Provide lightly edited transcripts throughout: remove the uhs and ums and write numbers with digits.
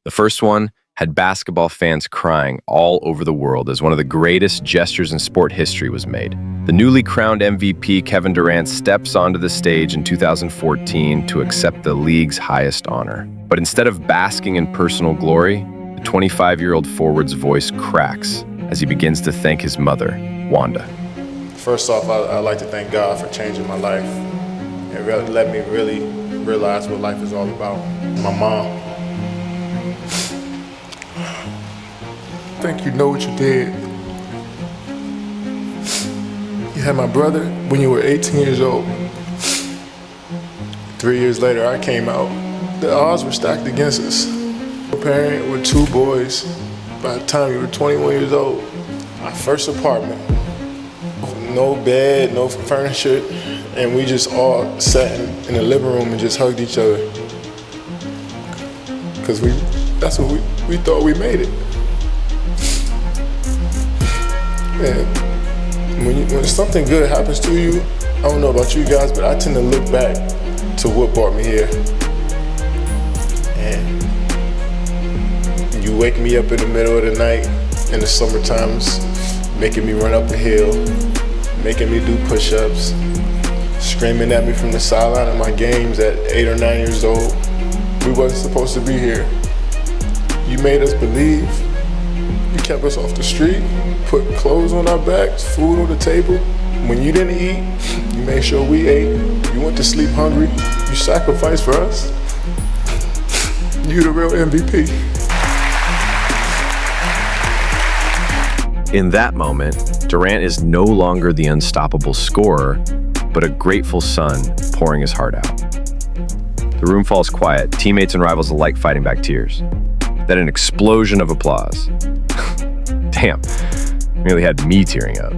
The first one had basketball fans crying all over the world as one of the greatest gestures in sport history was made. The newly crowned MVP Kevin Durant steps onto the stage in 2014 to accept the league's highest honor. But instead of basking in personal glory, the 25-year-old forward's voice cracks as he begins to thank his mother, Wanda. First off, I'd like to thank God for changing my life and let me really realize what life is all about. My mom. I think you know what you did. You had my brother when you were 18 years old. 3 years later, I came out. The odds were stacked against us. A parent with 2 boys. By the time you were 21 years old, my first apartment, no bed, no furniture, and we just all sat in the living room and just hugged each other. Because that's what we thought we made it. And when something good happens to you, I don't know about you guys, but I tend to look back to what brought me here. And you wake me up in the middle of the night in the summer times, making me run up a hill, making me do push-ups, screaming at me from the sideline of my games at 8 or 9 years old. We wasn't supposed to be here. You made us believe. You kept us off the street, put clothes on our backs, food on the table. When you didn't eat, you made sure we ate. You went to sleep hungry. You sacrificed for us. You the real MVP. In that moment, Durant is no longer the unstoppable scorer, but a grateful son pouring his heart out. The room falls quiet, teammates and rivals alike fighting back tears. Then an explosion of applause. Damn, nearly had me tearing up.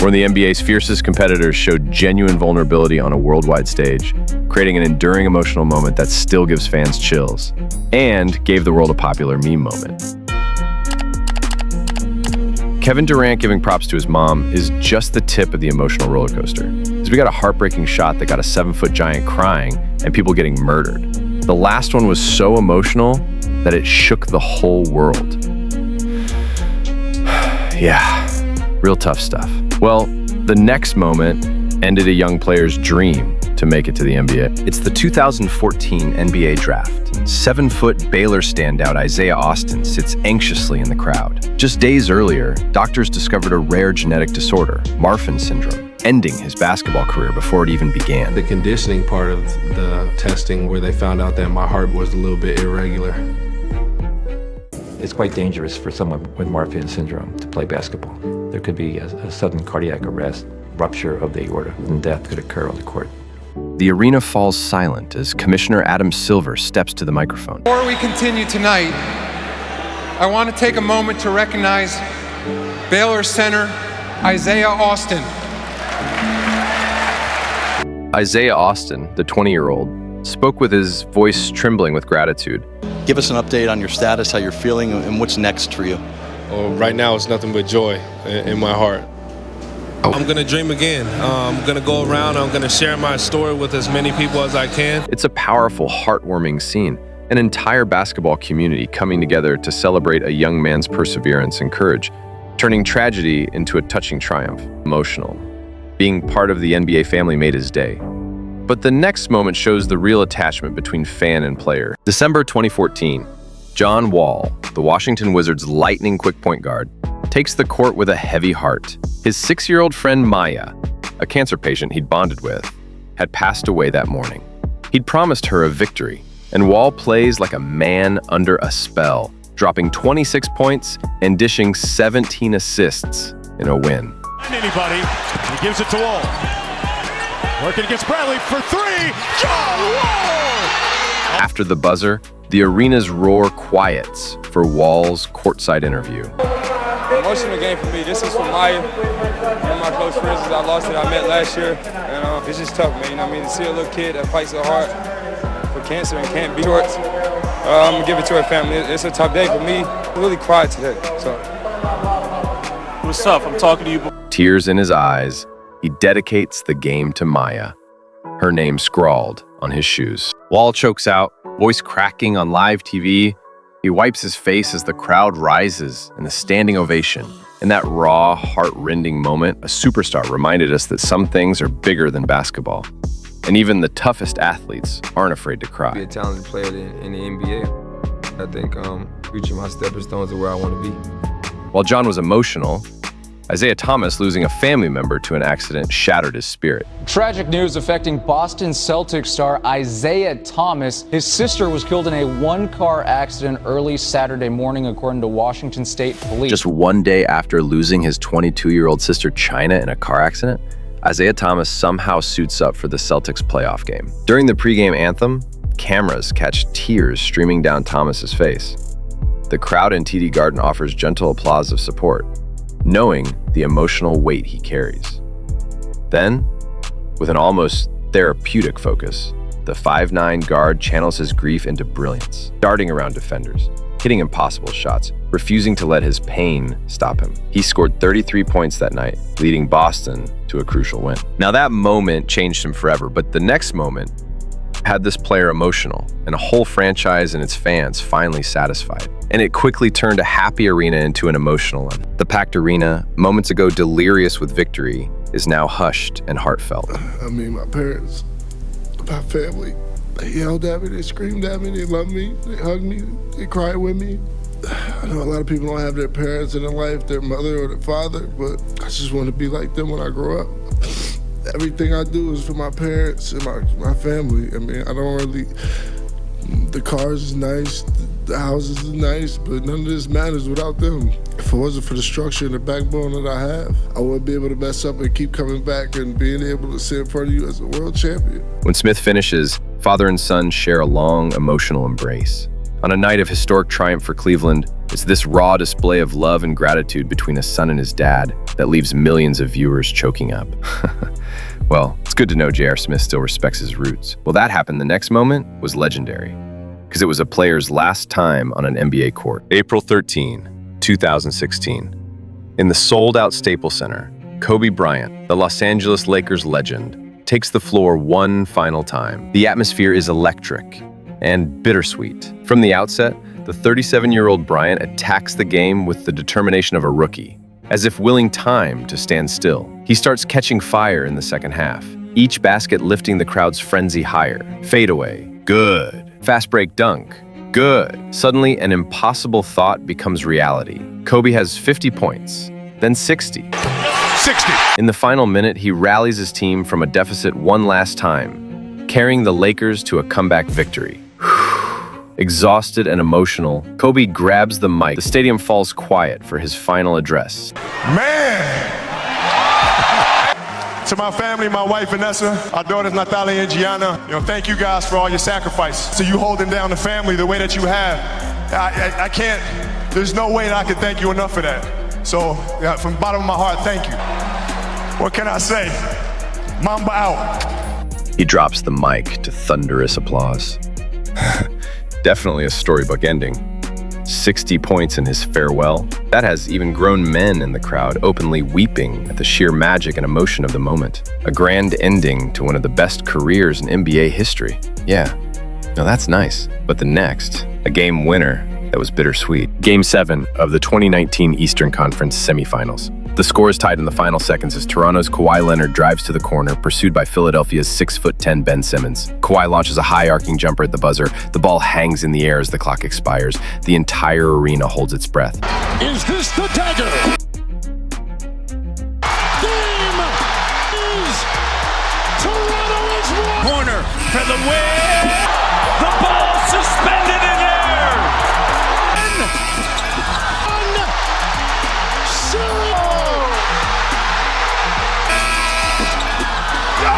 One of the NBA's fiercest competitors showed genuine vulnerability on a worldwide stage, creating an enduring emotional moment that still gives fans chills, and gave the world a popular meme moment. Kevin Durant giving props to his mom is just the tip of the emotional roller coaster, as we got a heartbreaking shot that got a 7-foot giant crying and people getting murdered. The last one was so emotional that it shook the whole world. Yeah, real tough stuff. Well, the next moment ended a young player's dream to make it to the NBA. It's the 2014 NBA draft. 7-foot Baylor standout Isaiah Austin sits anxiously in the crowd. Just days earlier, doctors discovered a rare genetic disorder, Marfan syndrome, ending his basketball career before it even began. The conditioning part of the testing where they found out that my heart was a little bit irregular. It's quite dangerous for someone with Marfan syndrome to play basketball. There could be a sudden cardiac arrest, rupture of the aorta, and death could occur on the court. The arena falls silent as Commissioner Adam Silver steps to the microphone. Before we continue tonight, I want to take a moment to recognize Baylor center Isaiah Austin. Isaiah Austin, the 20-year-old, spoke with his voice trembling with gratitude. Give us an update on your status, how you're feeling, and what's next for you. Well, right now, it's nothing but joy in my heart. I'm going to dream again. I'm going to go around. I'm going to share my story with as many people as I can. It's a powerful, heartwarming scene. An entire basketball community coming together to celebrate a young man's perseverance and courage, turning tragedy into a touching triumph. Emotional. Being part of the NBA family made his day. But the next moment shows the real attachment between fan and player. December 2014, John Wall, the Washington Wizards' lightning-quick point guard, takes the court with a heavy heart. His 6-year-old friend Maya, a cancer patient he'd bonded with, had passed away that morning. He'd promised her a victory, and Wall plays like a man under a spell, dropping 26 points and dishing 17 assists in a win. Anybody, he gives it to Wall. Working against Bradley for 3, John Wall! After the buzzer, the arena's roar quiets for Wall's courtside interview. Emotional game for me. This is for Maya, one of my close friends that I lost that I met last year. And it's just tough, man. You know what I mean? To see a little kid that fights so hard for cancer and can't be short. I'm going to give it to her family. It's a tough day for me. I really cried today. So. What's up? I'm talking to you. Tears in his eyes, he dedicates the game to Maya, her name scrawled on his shoes. Wall chokes out, Voice cracking on live TV, he wipes his face as the crowd rises in a standing ovation. In that raw, heart-rending moment, a superstar reminded us that some things are bigger than basketball. And even the toughest athletes aren't afraid to cry. Be a talented player in the NBA. I think reaching my stepping stones to where I want to be. While John was emotional, Isaiah Thomas losing a family member to an accident shattered his spirit. Tragic news affecting Boston Celtics star Isaiah Thomas. His sister was killed in a one-car accident early Saturday morning, according to Washington State Police. Just one day after losing his 22-year-old sister China in a car accident, Isaiah Thomas somehow suits up for the Celtics playoff game. During the pregame anthem, cameras catch tears streaming down Thomas's face. The crowd in TD Garden offers gentle applause of support, knowing the emotional weight he carries. Then, with an almost therapeutic focus, the 5'9" guard channels his grief into brilliance, darting around defenders, hitting impossible shots, refusing to let his pain stop him. He scored 33 points that night, leading Boston to a crucial win. Now that moment changed him forever, but the next moment had this player emotional, and a whole franchise and its fans finally satisfied. And it quickly turned a happy arena into an emotional one. The packed arena, moments ago delirious with victory, is now hushed and heartfelt. I mean, my parents, my family, they yelled at me, they screamed at me, they loved me, they hugged me, they cried with me. I know a lot of people don't have their parents in their life, their mother or their father, but I just want to be like them when I grow up. Everything I do is for my parents and my family. I mean, I don't really, the cars is nice, the houses is nice, but none of this matters without them. If it wasn't for the structure and the backbone that I have, I wouldn't be able to mess up and keep coming back and being able to sit in front of you as a world champion. When Smith finishes, father and son share a long, emotional embrace. On a night of historic triumph for Cleveland, it's this raw display of love and gratitude between a son and his dad that leaves millions of viewers choking up. Well, it's good to know J.R. Smith still respects his roots. Well, that happened. The next moment was legendary, because it was a player's last time on an NBA court. April 13, 2016. In the sold-out Staples Center, Kobe Bryant, the Los Angeles Lakers legend, takes the floor one final time. The atmosphere is electric and bittersweet. From the outset, the 37-year-old Bryant attacks the game with the determination of a rookie, as if willing time to stand still. He starts catching fire in the second half, each basket lifting the crowd's frenzy higher. Fadeaway, good. Fast break dunk, good. Suddenly, an impossible thought becomes reality. Kobe has 50 points, then 60. 60. In the final minute, he rallies his team from a deficit one last time, carrying the Lakers to a comeback victory. Exhausted and emotional, Kobe grabs the mic. The stadium falls quiet for his final address. Man! To my family, my wife Vanessa, our daughters Natalia and Gianna, thank you guys for all your sacrifice. So you holding down the family the way that you have. I can't, there's no way that I can thank you enough for that. So from the bottom of my heart, thank you. What can I say? Mamba out. He drops the mic to thunderous applause. Definitely a storybook ending. 60 points in his farewell. That has even grown men in the crowd openly weeping at the sheer magic and emotion of the moment. A grand ending to one of the best careers in NBA history. Yeah, now that's nice. But the next, a game winner that was bittersweet. Game 7 of the 2019 Eastern Conference semifinals. The score is tied in the final seconds as Toronto's Kawhi Leonard drives to the corner, pursued by Philadelphia's 6'10" Ben Simmons. Kawhi launches a high-arcing jumper at the buzzer. The ball hangs in the air as the clock expires. The entire arena holds its breath. Is this the dagger? Game is Toronto is won. Corner for the win. The ball suspended in air.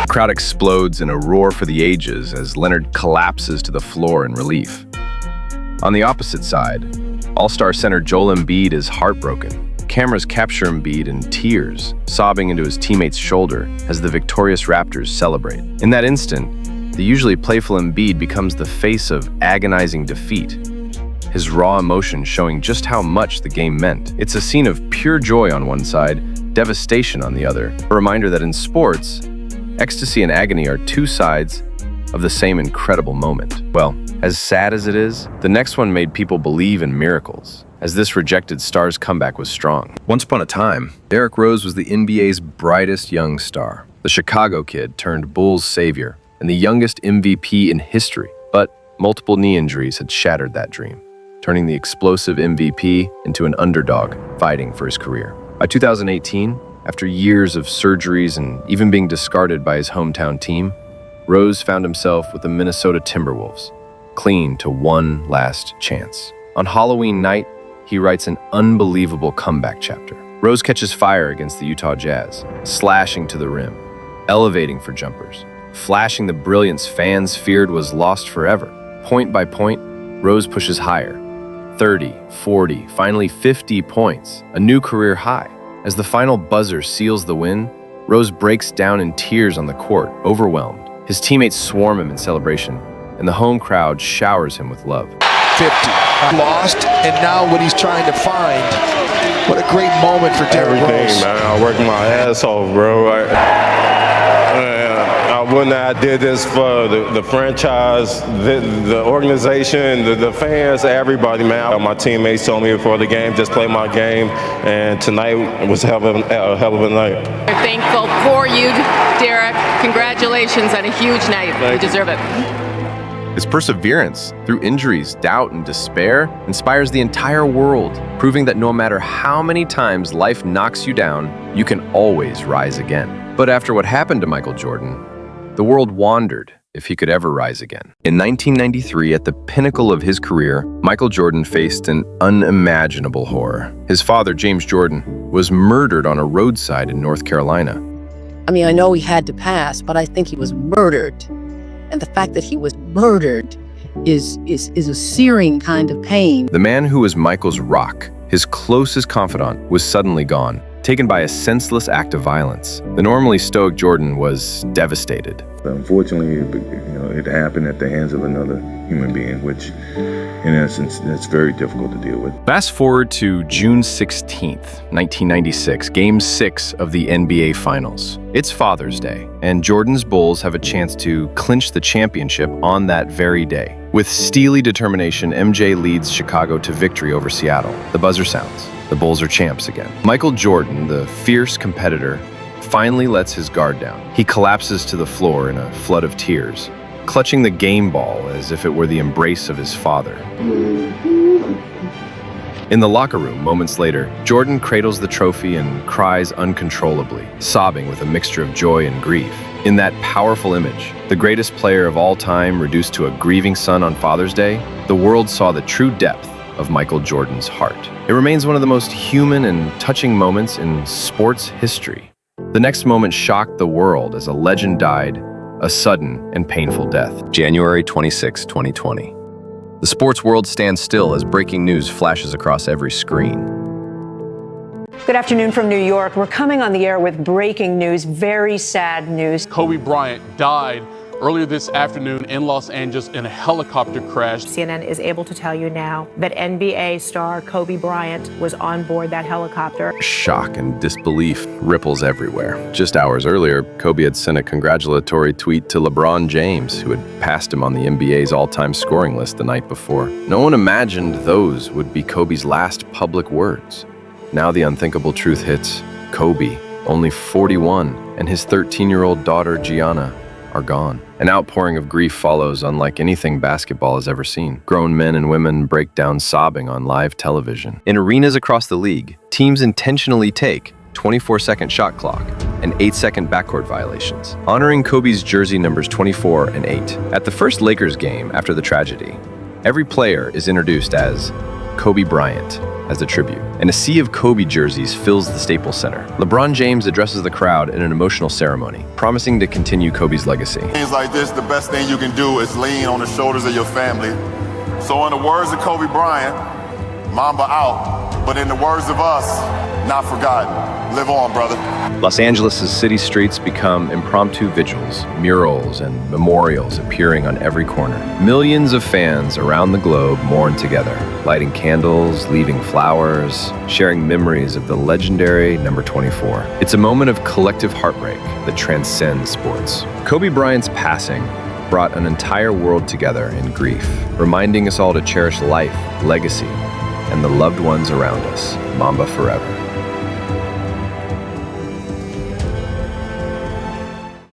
The crowd explodes in a roar for the ages as Leonard collapses to the floor in relief. On the opposite side, All-Star center Joel Embiid is heartbroken. Cameras capture Embiid in tears, sobbing into his teammate's shoulder as the victorious Raptors celebrate. In that instant, the usually playful Embiid becomes the face of agonizing defeat, his raw emotion showing just how much the game meant. It's a scene of pure joy on one side, devastation on the other. A reminder that in sports, ecstasy and agony are two sides of the same incredible moment. Well, As sad as it is, the next one made people believe in miracles, as this rejected star's comeback was strong. Once upon a time, Derrick Rose was the NBA's brightest young star. The Chicago kid turned Bulls savior and the youngest MVP in history. But multiple knee injuries had shattered that dream, turning the explosive MVP into an underdog fighting for his career. By 2018, after years of surgeries and even being discarded by his hometown team, Rose found himself with the Minnesota Timberwolves, clinging to one last chance. On Halloween night, he writes an unbelievable comeback chapter. Rose catches fire against the Utah Jazz, slashing to the rim, elevating for jumpers, flashing the brilliance fans feared was lost forever. Point by point, Rose pushes higher. 30, 40, finally 50 points, a new career high. As the final buzzer seals the win, Rose breaks down in tears on the court, overwhelmed. His teammates swarm him in celebration, and the home crowd showers him with love. 50. Lost, and now what he's trying to find. What a great moment for Derrick Rose. Everything, man. I worked my ass off, bro. I wouldn't have did this for the franchise, the organization, the fans, everybody, man. My teammates told me before the game, just play my game, and tonight was a hell of a night. We're thankful for you, Derrick. Congratulations on a huge night. You deserve it. His perseverance through injuries, doubt, and despair inspires the entire world, proving that no matter how many times life knocks you down, you can always rise again. But after what happened to Michael Jordan, the world wondered if he could ever rise again. In 1993, at the pinnacle of his career, Michael Jordan faced an unimaginable horror. His father, James Jordan, was murdered on a roadside in North Carolina. I mean, I know he had to pass, but I think he was murdered. And the fact that he was murdered is a searing kind of pain. The man who was Michael's rock, his closest confidant, was suddenly gone, taken by a senseless act of violence. The normally stoic Jordan was devastated. Unfortunately, it happened at the hands of another human being, which, in essence, that's very difficult to deal with. Fast forward to June 16th, 1996, Game 6 of the NBA Finals. It's Father's Day, and Jordan's Bulls have a chance to clinch the championship on that very day. With steely determination, MJ leads Chicago to victory over Seattle. The buzzer sounds. The Bulls are champs again. Michael Jordan, the fierce competitor, finally lets his guard down. He collapses to the floor in a flood of tears, clutching the game ball as if it were the embrace of his father. In the locker room, moments later, Jordan cradles the trophy and cries uncontrollably, sobbing with a mixture of joy and grief. In that powerful image, the greatest player of all time reduced to a grieving son on Father's Day, the world saw the true depth of Michael Jordan's heart. It remains one of the most human and touching moments in sports history. The next moment shocked the world as a legend died, a sudden and painful death. January 26, 2020. The sports world stands still as breaking news flashes across every screen. Good afternoon from New York. We're coming on the air with breaking news, very sad news. Kobe Bryant died earlier this afternoon in Los Angeles in a helicopter crash. CNN is able to tell you now that NBA star Kobe Bryant was on board that helicopter. Shock and disbelief ripples everywhere. Just hours earlier, Kobe had sent a congratulatory tweet to LeBron James, who had passed him on the NBA's all-time scoring list the night before. No one imagined those would be Kobe's last public words. Now the unthinkable truth hits. Kobe, only 41, and his 13-year-old daughter, Gianna, are gone. An outpouring of grief follows unlike anything basketball has ever seen. Grown men and women break down sobbing on live television. In arenas across the league, teams intentionally take 24-second shot clock and 8-second backcourt violations, honoring Kobe's jersey numbers 24 and 8. At the first Lakers game after the tragedy, every player is introduced as Kobe Bryant as a tribute, and a sea of Kobe jerseys fills the Staples Center. LeBron James addresses the crowd in an emotional ceremony, promising to continue Kobe's legacy. Things like this, the best thing you can do is lean on the shoulders of your family. So in the words of Kobe Bryant, Mamba out, but in the words of us, not forgotten. Live on, brother. Los Angeles' city streets become impromptu vigils, murals, and memorials appearing on every corner. Millions of fans around the globe mourn together, lighting candles, leaving flowers, sharing memories of the legendary number 24. It's a moment of collective heartbreak that transcends sports. Kobe Bryant's passing brought an entire world together in grief, reminding us all to cherish life, legacy, and the loved ones around us. Mamba forever.